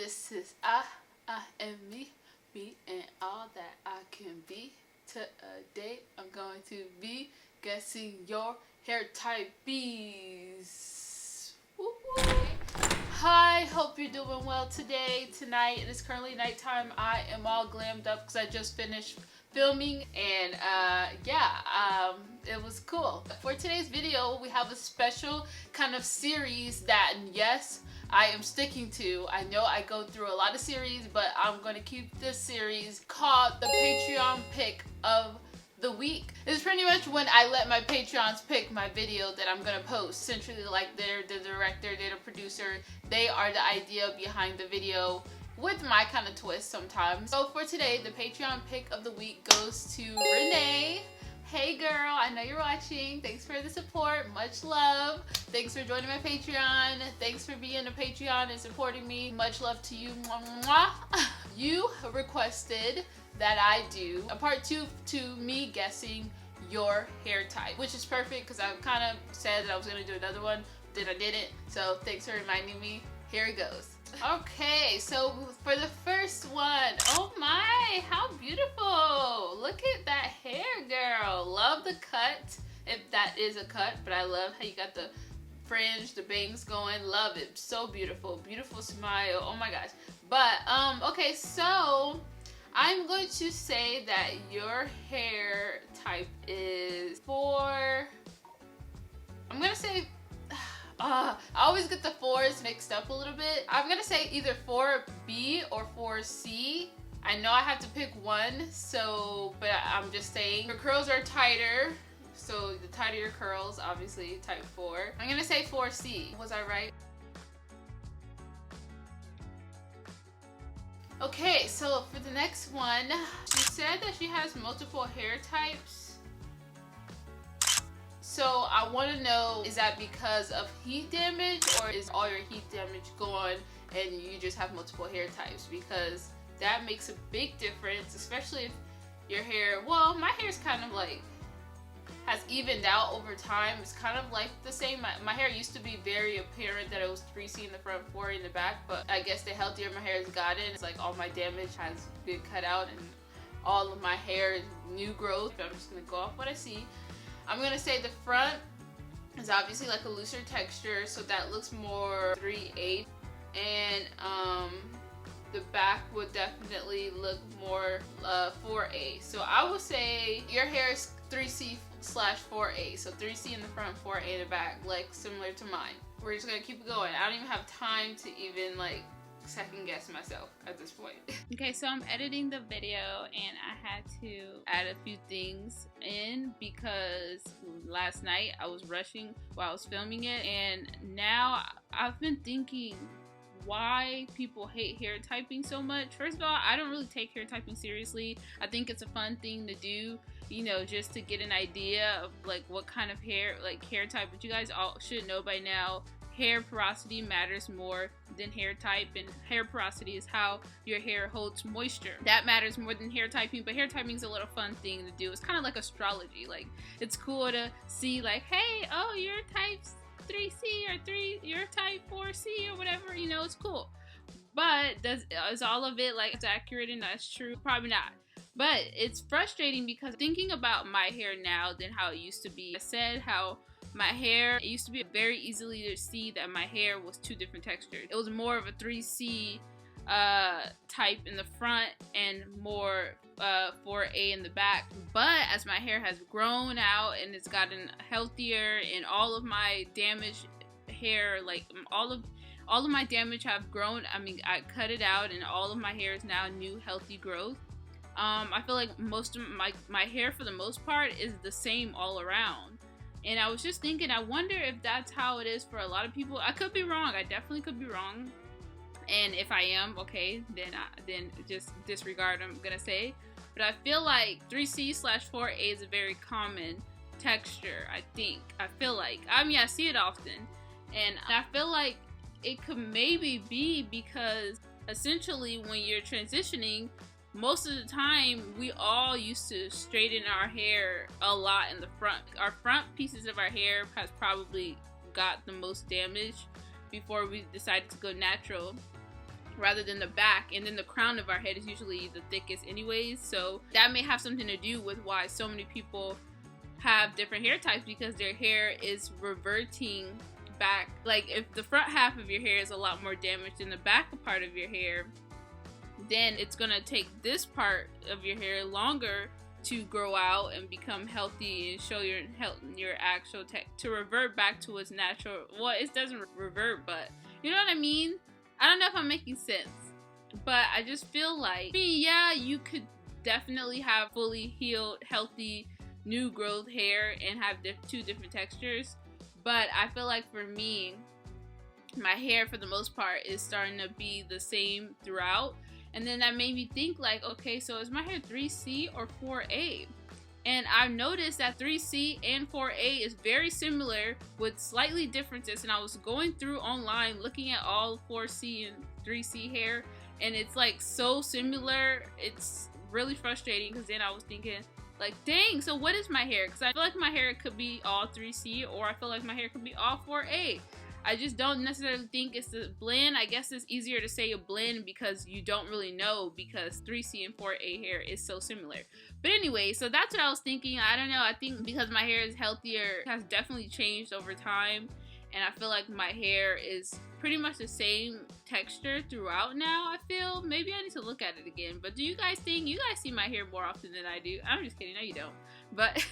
This is I am me and all that I can be. Today I'm going to be guessing your hair type bees. Hi, hope you're doing well today, tonight. It is currently nighttime. I am all glammed up because I just finished filming, and it was cool. For today's video, we have a special kind of series that, yes, I am sticking to. I know I go through a lot of series, but I'm going to keep this series called the Patreon Pick of the Week. This is pretty much when I let my Patreons pick my video that I'm going to post. Essentially, like, they're the director, they're the producer, they are the idea behind the video, with my kind of twist sometimes. So for today, the Patreon Pick of the Week goes to Renee. Hey girl, I know you're watching. Thanks for the support. Much love. Thanks for joining my Patreon. Thanks for being a Patreon and supporting me. Much love to you. Mwah, mwah. You requested that I do a part 2 to me guessing your hair type, which is perfect because I kind of said that I was going to do another one, then I didn't. So thanks for reminding me. Here it goes. Okay, so for the first one, oh my, how beautiful. Look at that hair, girl. Love the cut, if that is a cut, but I love how you got the fringe, the bangs going. Love it. So beautiful. Beautiful smile. Oh my gosh. But, okay, so I'm going to say that your hair type is I'm going to say, I always get the 4s mixed up a little bit. I'm gonna say either 4B or 4C. I know I have to pick one, so, but I'm just saying. Your curls are tighter, so the tighter your curls, obviously, type 4. I'm gonna say 4C. Was I right? Okay, so for the next one, she said that she has multiple hair types. So I want to know, is that because of heat damage, or is all your heat damage gone and you just have multiple hair types? Because that makes a big difference, especially if your hair, well, my hair's kind of like, has evened out over time. It's kind of like the same. My hair used to be very apparent that it was 3C in the front, 4 in the back, but I guess the healthier my hair has gotten, it's like all my damage has been cut out and all of my hair is new growth. But I'm just going to go off what I see. I'm gonna say the front is obviously like a looser texture, so that looks more 3A, and the back would definitely look more 4A. So I would say your hair is 3C/4A, so 3C in the front, 4A in the back, like similar to mine. We're just gonna keep it going. I don't even have time to even like second guess myself at this point. Okay, so I'm editing the video and I had to add a few things in because last night I was rushing while I was filming it, and now I've been thinking why people hate hair typing so much. First of all, I don't really take hair typing seriously. I think it's a fun thing to do, you know, just to get an idea of like what kind of hair type, but you guys all should know by now, hair porosity matters more than hair type, and hair porosity is how your hair holds moisture. That matters more than hair typing, but hair typing is a little fun thing to do. It's kind of like astrology. Like, it's cool to see like, hey, oh, your type's 3C or you're type 4C or whatever, you know, it's cool. But is all of it like it's accurate and that's true? Probably not. But it's frustrating because thinking about my hair now than how it used to be. I said how my hair, it used to be very easily to see that my hair was 2 different textures. It was more of a 3C type in the front and more 4A in the back. But as my hair has grown out and it's gotten healthier and all of my damaged hair, like all of my damage have grown. I mean, I cut it out and all of my hair is now new healthy growth. I feel like most of my hair for the most part is the same all around. And I was just thinking, I wonder if that's how it is for a lot of people. I could be wrong. I definitely could be wrong. And if I am, okay, then just disregard what I'm gonna say. But I feel like 3C/4A is a very common texture, I think. I feel like. I mean, I see it often. And I feel like it could maybe be because essentially when you're transitioning, most of the time we all used to straighten our hair a lot in the front. Our front pieces of our hair has probably got the most damage before we decided to go natural. rather than the back, and then the crown of our head is usually the thickest anyways, so that may have something to do with why so many people have different hair types, because their hair is reverting back. Like if the front half of your hair is a lot more damaged than the back part of your hair, then it's gonna take this part of your hair longer to grow out and become healthy and show your actual to revert back to its natural. Well, it doesn't revert, but you know what I mean. I don't know if I'm making sense, but I just feel like, yeah, you could definitely have fully healed, healthy, new growth hair and have two different textures. But I feel like for me, my hair for the most part is starting to be the same throughout. And then that made me think like, okay, so is my hair 3C or 4A? And I've noticed that 3C and 4A is very similar with slightly differences. And I was going through online looking at all 4C and 3C hair, and it's like so similar. It's really frustrating, because then I was thinking like, dang, so what is my hair? Because I feel like my hair could be all 3C, or I feel like my hair could be all 4A. I just don't necessarily think it's a blend. I guess it's easier to say a blend because you don't really know, because 3C and 4A hair is so similar. But anyway, so that's what I was thinking. I don't know. I think because my hair is healthier, it has definitely changed over time. And I feel like my hair is pretty much the same texture throughout now, I feel. Maybe I need to look at it again. But do you guys think? You guys see my hair more often than I do. I'm just kidding. No, you don't. But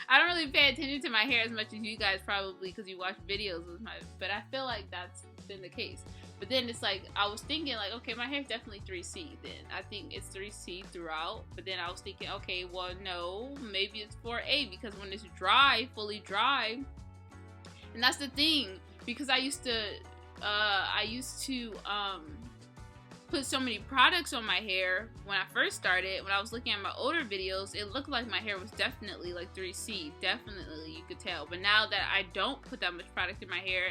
I don't really pay attention to my hair as much as you guys probably, because you watch videos with my... But I feel like that's been the case. But then it's like, I was thinking like, okay, my hair's definitely 3C then. I think it's 3C throughout. But then I was thinking, okay, well, no, maybe it's 4A, because when it's dry, fully dry... And that's the thing, because I used to put so many products on my hair when I first started. When I was looking at my older videos, it looked like my hair was definitely like 3C, definitely, you could tell. But now that I don't put that much product in my hair,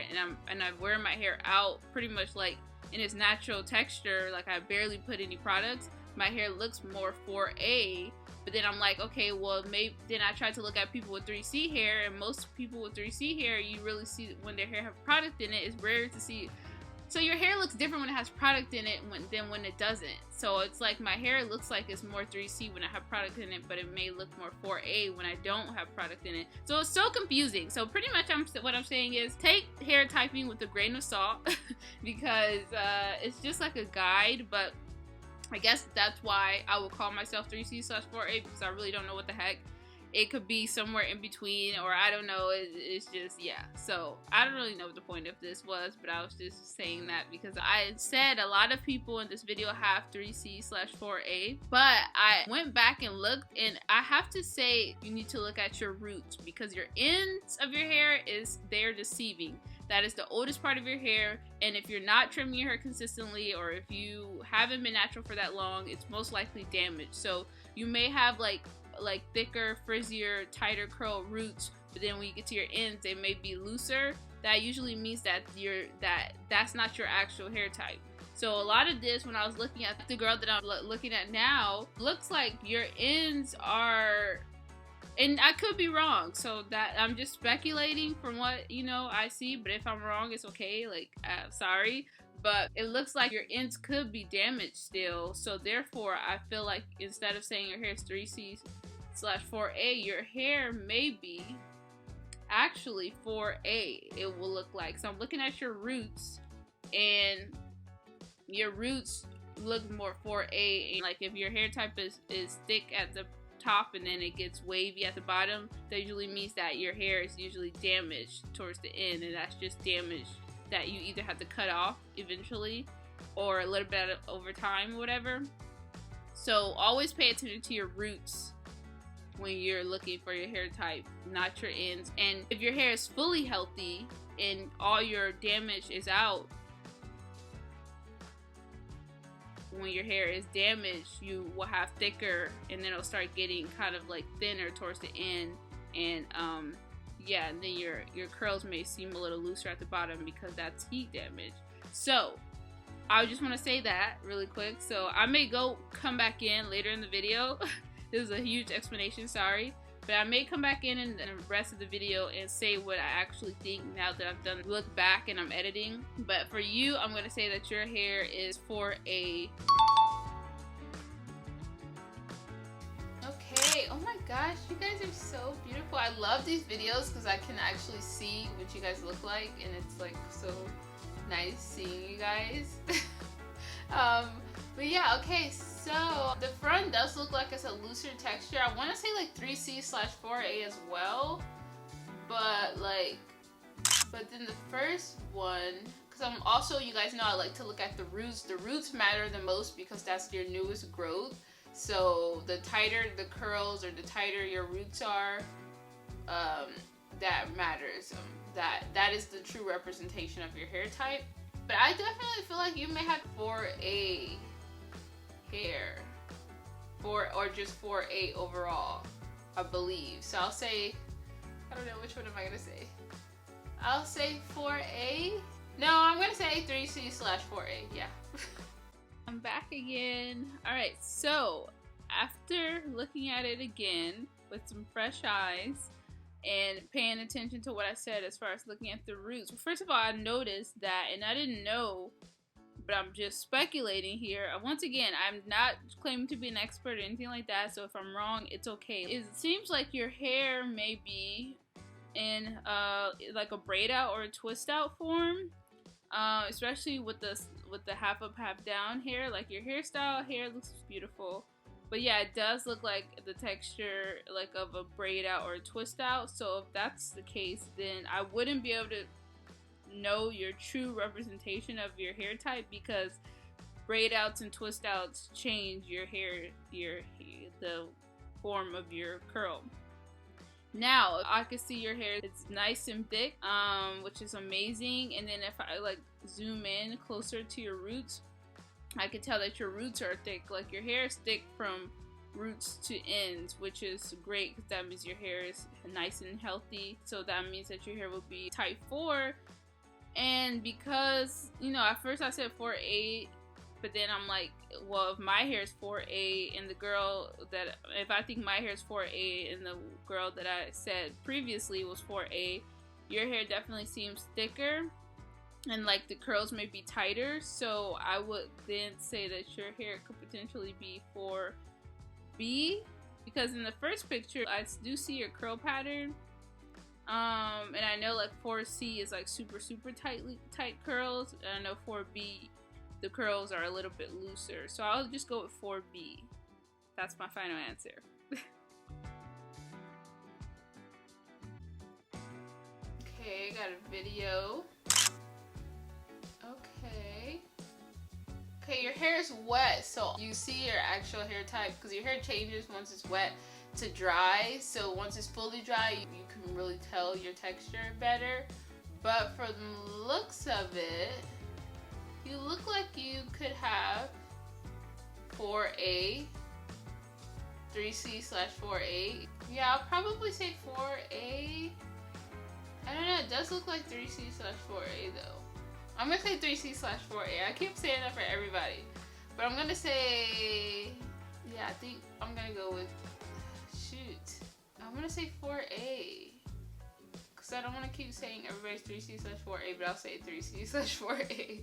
and I wear my hair out pretty much like in its natural texture, like I barely put any products, my hair looks more 4A. But then I'm like, okay, well, maybe. Then I tried to look at people with 3C hair, and most people with 3C hair, you really see when their hair have product in it. It's rare to see. So your hair looks different when it has product in it than when it doesn't. So it's like my hair looks like it's more 3C when I have product in it, but it may look more 4A when I don't have product in it. So it's so confusing. So pretty much what I'm saying is take hair typing with a grain of salt because it's just like a guide, but I guess that's why I would call myself 3C/4A, because I really don't know what the heck. It could be somewhere in between, or I don't know. It's just, yeah. So I don't really know what the point of this was, but I was just saying that because I said a lot of people in this video have 3C/4A, but I went back and looked, and I have to say you need to look at your roots, because your ends of your hair they're deceiving. That is the oldest part of your hair, and if you're not trimming your hair consistently, or if you haven't been natural for that long, it's most likely damaged. So you may have like thicker, frizzier, tighter curl roots, but then when you get to your ends, they may be looser. That usually means that that's not your actual hair type. So a lot of this, when I was looking at the girl that I'm looking at now, looks like your ends are... And I could be wrong, so that I'm just speculating from what, I see. But if I'm wrong, it's okay. Like, sorry. But it looks like your ends could be damaged still. So therefore, I feel like instead of saying your hair is 3C/4A, your hair may be actually 4A. It will look like. So I'm looking at your roots, and your roots look more 4A. And like if your hair type is thick at the top and then it gets wavy at the bottom, that usually means that your hair is usually damaged towards the end, and that's just damage that you either have to cut off eventually or a little bit over time or whatever. So always pay attention to your roots when you're looking for your hair type, not your ends. And if your hair is fully healthy and all your damage is out, when your hair is damaged, you will have thicker, and then it'll start getting kind of like thinner towards the end, and yeah, and then your curls may seem a little looser at the bottom because that's heat damage. So I just want to say that really quick. So I may come back in later in the video. This is a huge explanation, sorry, But I may come back in the rest of the video and say what I actually think now that I've done look back and I'm editing. But for you, I'm going to say that your hair is 4A. Okay, oh my gosh, you guys are so beautiful. I love these videos because I can actually see what you guys look like, and it's like so nice seeing you guys. But yeah, okay, so the front does look like it's a looser texture. I want to say like 3C/4A as well, but then the first one, because I'm also, you guys know I like to look at the roots. The roots matter the most because that's your newest growth. So the tighter the curls or the tighter your roots are, that matters. That is the true representation of your hair type. But I definitely feel like you may have 4A hair, or just 4A overall, I believe. So I'll say, I don't know, which one am I gonna say? I'll say 4A. No, I'm gonna say 3C/4A. Yeah. I'm back again. Alright, so after looking at it again with some fresh eyes and paying attention to what I said as far as looking at the roots. Well, first of all, I noticed that, and I didn't know, but I'm just speculating here. Once again, I'm not claiming to be an expert or anything like that, so if I'm wrong, it's okay. It seems like your hair may be in like a braid out or a twist out form, especially with the half up, half down hair. Like your hair looks beautiful. But yeah, it does look like the texture like of a braid out or a twist out. So if that's the case, then I wouldn't be able to know your true representation of your hair type, because braid outs and twist outs change your hair, the form of your curl. Now I can see your hair, it's nice and thick, which is amazing. And then if I like zoom in closer to your roots, I can tell that your roots are thick. Like your hair is thick from roots to ends, which is great because that means your hair is nice and healthy. So that means that your hair will be type 4. And because, you know, at first I said 4A, but then I'm like, well, if my hair is 4A and the girl that, if I think my hair is 4A and the girl that I said previously was 4A, your hair definitely seems thicker and like the curls may be tighter. So I would then say that your hair could potentially be 4B, because in the first picture I do see your curl pattern. And I know like 4C is like super tight curls, and I know 4B, the curls are a little bit looser. So I'll just go with 4B. That's my final answer. Okay, I got a video. Okay, your hair is wet, so you see your actual hair type, because your hair changes once it's wet to dry. So once it's fully dry, you can really tell your texture better. But for the looks of it, you look like you could have 4A, 3C/4A. Yeah, I'll probably say 4A. I don't know, it does look like 3C/4A though. I'm gonna say 3C/4A. I keep saying that for everybody. But I'm gonna say, yeah, I think I'm gonna go with, I'm gonna say 4A. Because I don't want to keep saying everybody's 3C/4A, but I'll say 3C/4A.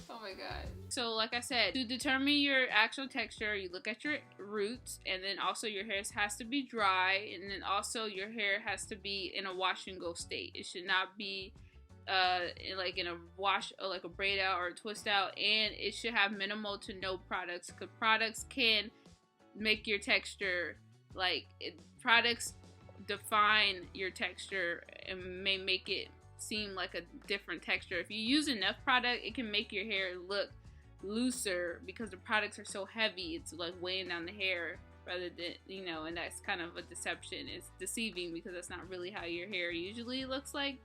Oh my god. So like I said, to determine your actual texture, you look at your roots, and then also your hair has to be dry, and then also your hair has to be in a wash and go state. It should not be like in a wash, or like a braid out or a twist out, and it should have minimal to no products, because products can make your texture, like products define your texture and may make it seem like a different texture. If you use enough product, it can make your hair look looser because the products are so heavy, it's like weighing down the hair rather than, you know, and that's kind of a deception. It's deceiving because that's not really how your hair usually looks like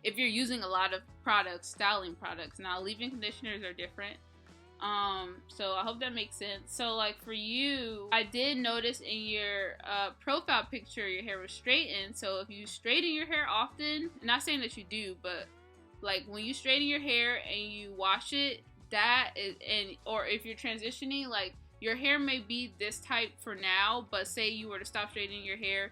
if you're using a lot of products, styling products. Now leave-in conditioners are different. So I hope that makes sense. So like for you, I did notice in your profile picture your hair was straightened. So if you straighten your hair often, not saying that you do, but like when you straighten your hair and you wash it, that is, and or if you're transitioning, like your hair may be this type for now, but say you were to stop straightening your hair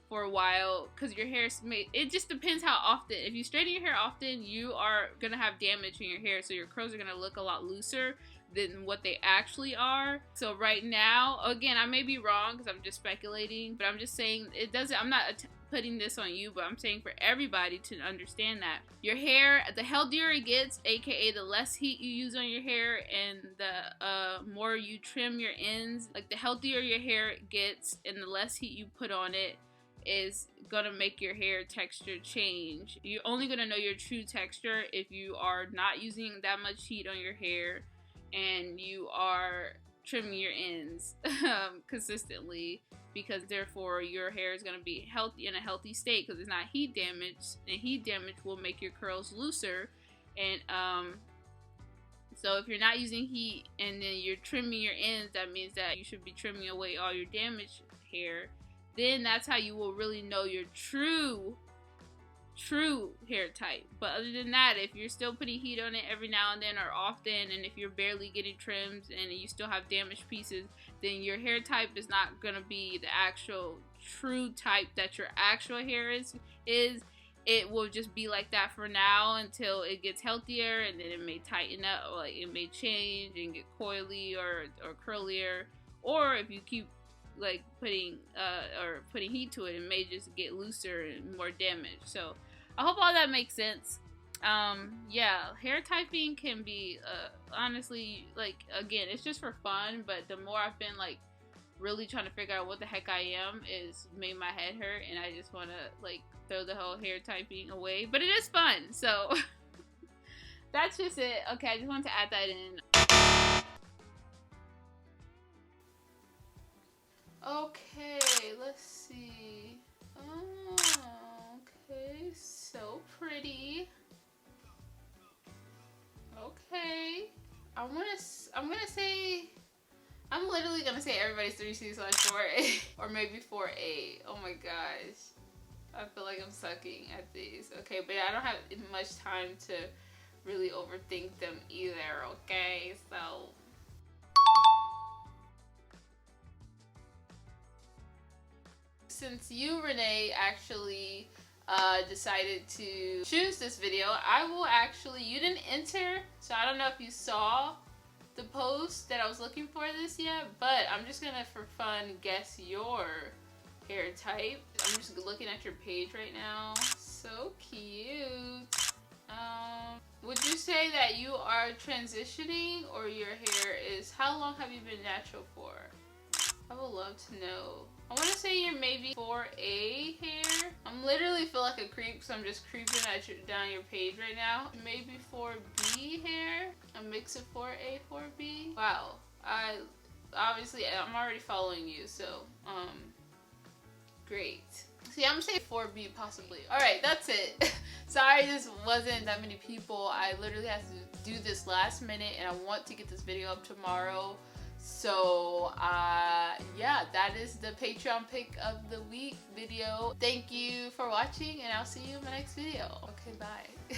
for a while, because your hair it just depends how often. If you straighten your hair often, you are gonna have damage in your hair, so your curls are gonna look a lot looser than what they actually are. So right now, again, I may be wrong because I'm just speculating, but I'm just saying it doesn't, I'm not putting this on you, but I'm saying for everybody to understand that your hair, the healthier it gets, aka the less heat you use on your hair and the more you trim your ends, like the healthier your hair gets and the less heat you put on it, is gonna make your hair texture change. You're only gonna know your true texture if you are not using that much heat on your hair and you are trimming your ends consistently, because therefore your hair is going to be healthy, in a healthy state, because it's not heat damage, and heat damage will make your curls looser. And so if you're not using heat and then you're trimming your ends, that means that you should be trimming away all your damaged hair. Then that's how you will really know your true hair type. But other than that, if you're still putting heat on it every now and then or often, and if you're barely getting trims and you still have damaged pieces, then your hair type is not gonna be the actual true type that your actual hair is. It will just be like that for now until it gets healthier, and then it may tighten up, or like it may change and get coily or curlier. Or if you keep like putting heat to it, it may just get looser and more damaged. So I hope all that makes sense. Yeah, hair typing can be honestly, like, again, it's just for fun, but the more I've been like really trying to figure out what the heck I am, is made my head hurt, and I just want to like throw the whole hair typing away. But it is fun, so that's just it. Okay, I just wanted to add that in. Okay, let's see. Oh, okay, so pretty. Okay, I'm literally gonna say everybody's 3C/4A or maybe 4A. Oh my gosh, I feel like I'm sucking at these. Okay, but I don't have much time to really overthink them either. Okay, so. Since you, Renee, actually decided to choose this video, I will actually, you didn't enter, so I don't know if you saw the post that I was looking for this yet, but I'm just gonna, for fun, guess your hair type. I'm just looking at your page right now. So cute. Would you say that you are transitioning, or your hair is, how long have you been natural for? I would love to know. I want to say you're maybe 4A hair. I'm literally feel like a creep, so I'm just creeping down your page right now. Maybe 4B hair. A mix of 4A, 4B. Wow. I'm already following you, so great. See, I'm gonna say 4B possibly. All right, that's it. Sorry, this wasn't that many people. I literally had to do this last minute, and I want to get this video up tomorrow. So yeah, that is the Patreon pick of the week video. Thank you for watching, and I'll see you in my next video. Okay, bye.